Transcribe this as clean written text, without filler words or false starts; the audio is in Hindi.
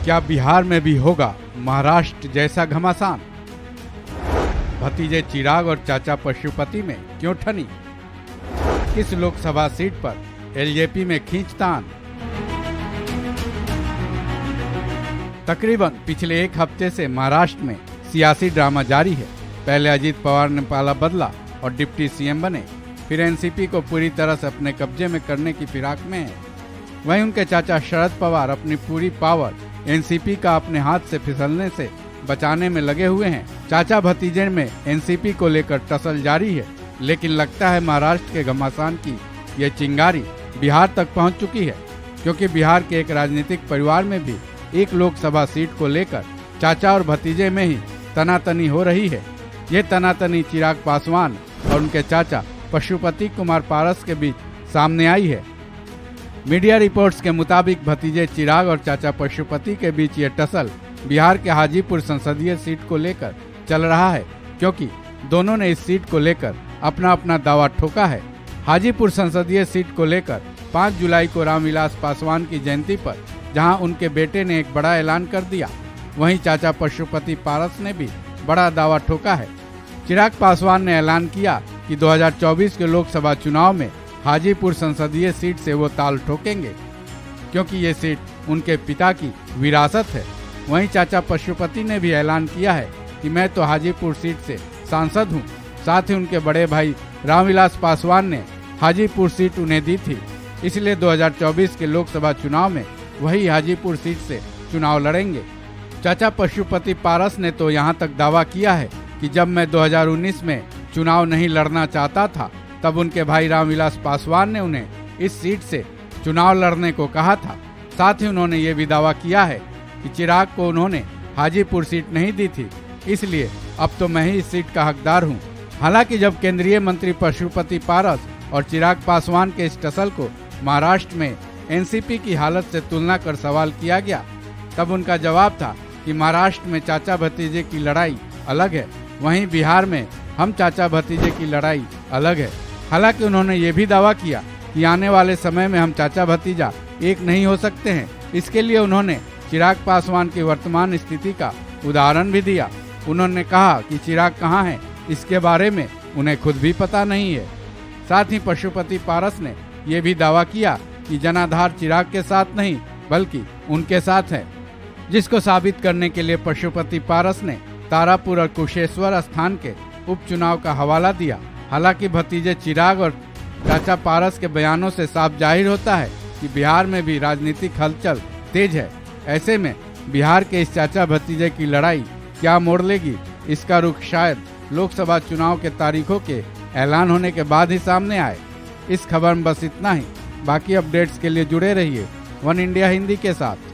क्या बिहार में भी होगा महाराष्ट्र जैसा घमासान? भतीजे चिराग और चाचा पशुपति में क्यों ठनी? किस लोकसभा सीट पर एलजेपी में खींचतान? तकरीबन पिछले एक हफ्ते से महाराष्ट्र में सियासी ड्रामा जारी है। पहले अजीत पवार ने पाला बदला और डिप्टी सीएम बने, फिर एनसीपी को पूरी तरह से अपने कब्जे में करने की फिराक में है। वहीं उनके चाचा शरद पवार अपनी पूरी पावर एनसीपी का अपने हाथ से फिसलने से बचाने में लगे हुए हैं। चाचा भतीजे में एनसीपी को लेकर टसल जारी है, लेकिन लगता है महाराष्ट्र के घमासान की ये चिंगारी बिहार तक पहुंच चुकी है, क्योंकि बिहार के एक राजनीतिक परिवार में भी एक लोकसभा सीट को लेकर चाचा और भतीजे में ही तनातनी हो रही है। ये तनातनी चिराग पासवान और उनके चाचा पशुपति कुमार पारस के बीच सामने आई है। मीडिया रिपोर्ट्स के मुताबिक भतीजे चिराग और चाचा पशुपति के बीच ये टसल बिहार के हाजीपुर संसदीय सीट को लेकर चल रहा है, क्योंकि दोनों ने इस सीट को लेकर अपना अपना दावा ठोका है। हाजीपुर संसदीय सीट को लेकर 5 जुलाई को रामविलास पासवान की जयंती पर जहां उनके बेटे ने एक बड़ा ऐलान कर दिया, वहीं चाचा पशुपति पारस ने भी बड़ा दावा ठोका है। चिराग पासवान ने ऐलान किया कि 2024 के लोकसभा चुनाव में हाजीपुर संसदीय सीट से वो ताल ठोकेंगे, क्योंकि ये सीट उनके पिता की विरासत है। वहीं चाचा पशुपति ने भी ऐलान किया है कि मैं तो हाजीपुर सीट से सांसद हूं। साथ ही उनके बड़े भाई रामविलास पासवान ने हाजीपुर सीट उन्हें दी थी, इसलिए 2024 के लोकसभा चुनाव में वही हाजीपुर सीट से चुनाव लड़ेंगे। चाचा पशुपति पारस ने तो यहाँ तक दावा किया है कि जब मैं 2019 में चुनाव नहीं लड़ना चाहता था, तब उनके भाई रामविलास पासवान ने उन्हें इस सीट से चुनाव लड़ने को कहा था। साथ ही उन्होंने ये भी दावा किया है कि चिराग को उन्होंने हाजीपुर सीट नहीं दी थी, इसलिए अब तो मैं ही इस सीट का हकदार हूँ। हालांकि जब केंद्रीय मंत्री पशुपति पारस और चिराग पासवान के इस टसल को महाराष्ट्र में एनसीपी की हालत से तुलना कर सवाल किया गया, तब उनका जवाब था कि महाराष्ट्र में चाचा भतीजे की लड़ाई अलग है, वहीं बिहार में हम चाचा भतीजे की लड़ाई अलग है। हालांकि उन्होंने ये भी दावा किया कि आने वाले समय में हम चाचा भतीजा एक नहीं हो सकते हैं। इसके लिए उन्होंने चिराग पासवान की वर्तमान स्थिति का उदाहरण भी दिया। उन्होंने कहा कि चिराग कहाँ है, इसके बारे में उन्हें खुद भी पता नहीं है। साथ ही पशुपति पारस ने यह भी दावा किया कि जनाधार चिराग के साथ नहीं बल्कि उनके साथ है, जिसको साबित करने के लिए पशुपति पारस ने तारापुर और कुशेश्वर स्थान के उपचुनाव का हवाला दिया। हालांकि भतीजे चिराग और चाचा पारस के बयानों से साफ जाहिर होता है कि बिहार में भी राजनीतिक हलचल तेज है। ऐसे में बिहार के इस चाचा भतीजे की लड़ाई क्या मोड़ लेगी, इसका रुख शायद लोकसभा चुनाव के तारीखों के ऐलान होने के बाद ही सामने आए। इस खबर में बस इतना ही। बाकी अपडेट्स के लिए जुड़े रहिए वन इंडिया हिंदी के साथ।